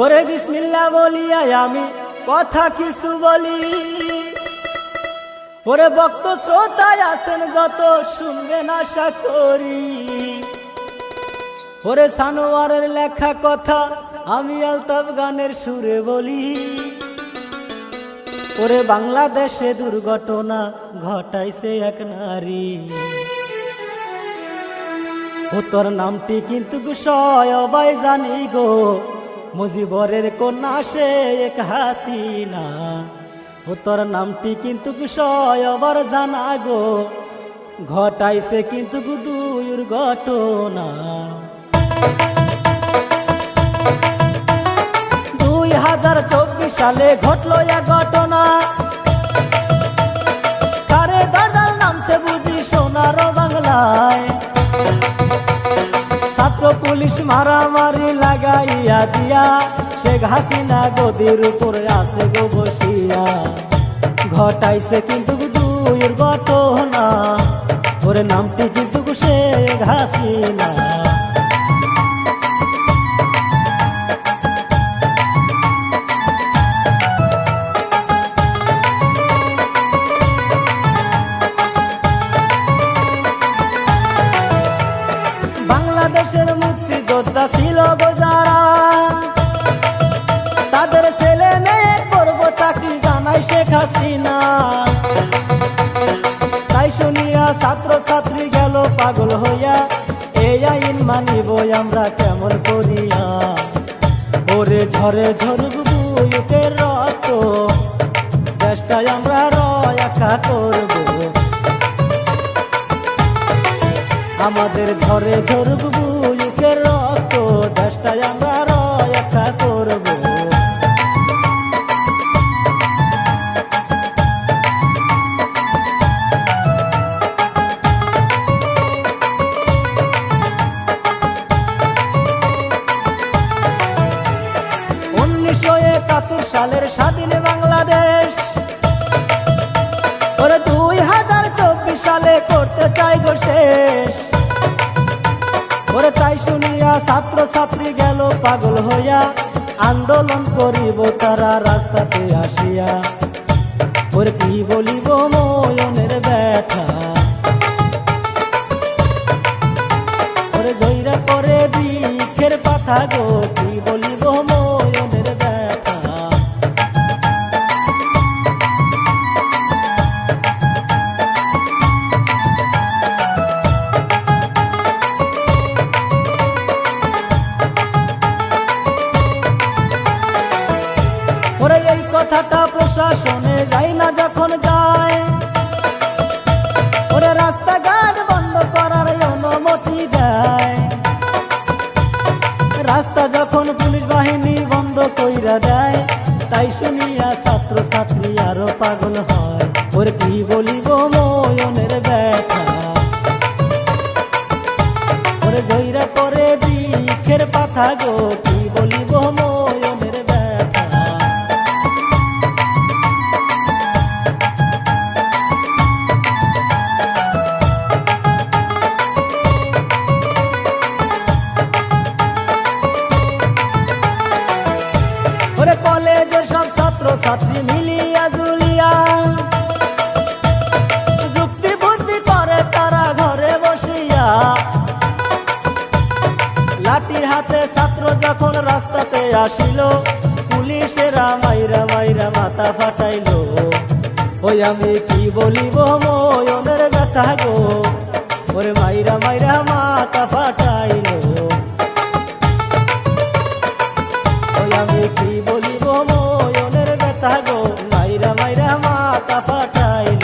ওরে বিসমিল্লাহ বলিয়া আমি কথা কিছু বলি। ওরে ভক্ত শ্রোতায় আছেন যত শুনবেন আশা করি। ওরে সানোয়ারের লেখা কথা আমি আলতাফ গানের সুরে বলি। ওরে বাংলাদেশে দুর্ঘটনা ঘটাইছে এক নারী, ও তোর নামটি কিন্তু সবাই জানি গো, মুজিবরের কন্যা শেখ হাসিনা। ও তোর নামটি কিন্তু সবার জানা গো, ঘটাইছে কিন্তু দুর্ঘটনা। 2024 সালে ঘটলো এক ঘটনা, কারে দাদাল নামছে বুঝি সোনার বাংলায়। ছাত্র পুলিশ মারামারি লাগাইয়া দিয়া শেখ হাসিনা গদির উপরে আছে গো বসিয়া, ঘটাইছে কিন্তু দুর্ঘটনা। ওরে নামটি কিন্তু শেখ হাসিনা। বাংলাদেশের মুক্তিযোদ্ধা ছিল গো যারা, তাদের ছেলে মেয়ে করব চাকরি জানাই শেখ হাসিনা। তাই শুনিয়া ছাত্র ছাত্রী গেল পাগল হইয়া, এই আইন মানিব আমরা কেমন করিয়া। ওরে ঝরে ঝরুক বুকের রক্ত, দেশটাই আমরা রক্ষা করব। আমাদের ঝরে ঝরুক বুকের রক্ত, দেশটাই আমরা রক্ষা করব। 1971 সালের স্বাধীন বাংলাদেশ, ওরে 2024 সালে করতে চাই গো শেষ। ওরে তাই শুনিয়া ছাত্র ছাত্রী গেল পাগল হইয়া, আন্দোলন করিব তারা রাস্তাতে আসিয়া। ওরে কি বলিব ময়নের ব্যথা, ওরে জয়রা করে বৃক্ষের পাতা গো, কি বলিব ময়নের ব্যথা। ওরে এই কথাটা প্রশাসনে যাই না যখন যায়, ওরে রাস্তাঘাট বন্ধ করার অনুমতি দেয়। রাস্তা যখন পুলিশ বাহিনী বন্ধ কইরা দেয়, তাই শুনিয়া ছাত্র ছাত্রী আরো পাগল হয়। ওরে কি বলিব ময়নের ব্যথা, ওরে জয়রা করে বৃক্ষের পাতা গো, কি বলিব ময়নের ব্যথা। ওরে কলেজের সব ছাত্র ছাত্রী মিলিয়া জুলিয়া, যুক্তি বুদ্ধি করে তারা ঘরে বসিয়া। লাঠির হাতে ছাত্র যখন রাস্তাতে আসিল, পুলিশেরা মাইরা মাইরা মাথা ফাটাইল। ওই আমি কি বলিব ময়নের ব্যথা গো, ওরে মাইরা মাইরা মাথা ফাটাইল। ওই আমি কি বলিব ময়নের ব্যথা গো, মাইরা মাইরা মাথা ফাটাইল।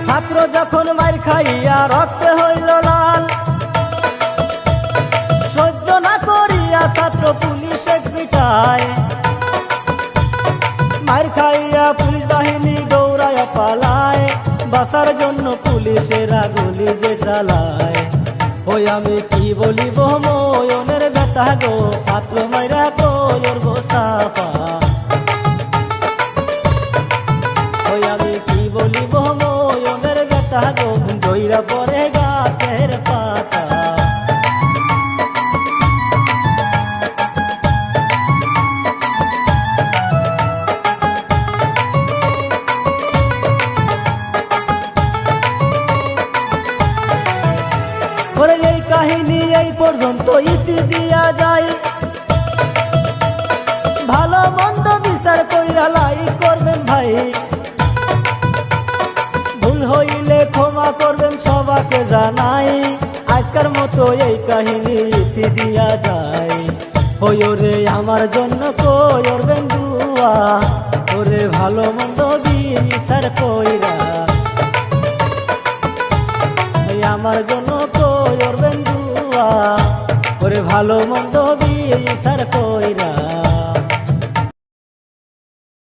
ছাত্র যখন মার খাইয়া রক্তে হইল লাল, সহ্য না করিয়া ছাত্র পুলিশে পিটায়। মার খাইয়া পুলিশ বাহিনী দৌড়ায় পালায়, বাঁচার জন্য পুলিশেরা গুলি যে চালায়। ওই আমি কি বলিব ময়নের ব্যথা ব্যথা গো ছাত্র মাইরা কইরব সাফা ওই আমি কি বলিব মনের ব্যথা গো জইরা পরে গাছের পাতা ওরে এই কাহিনী এই পর্যন্ত ইতি দিয়া যায় ভালো মন্দ বিচার কইরা লাইক করবেন ভাই ভুল হইলে ক্ষমা করবেন সবাকে জানাই আজকের মতো এই কাহিনী ইতি দিয়া যায় ওরে আমার জন্য করবেন দুয়া ওরে ভালো মন্দ বিচার কইরা আমার জন্য করবেন দুয়া ওরে ভালো মন্দ বিচার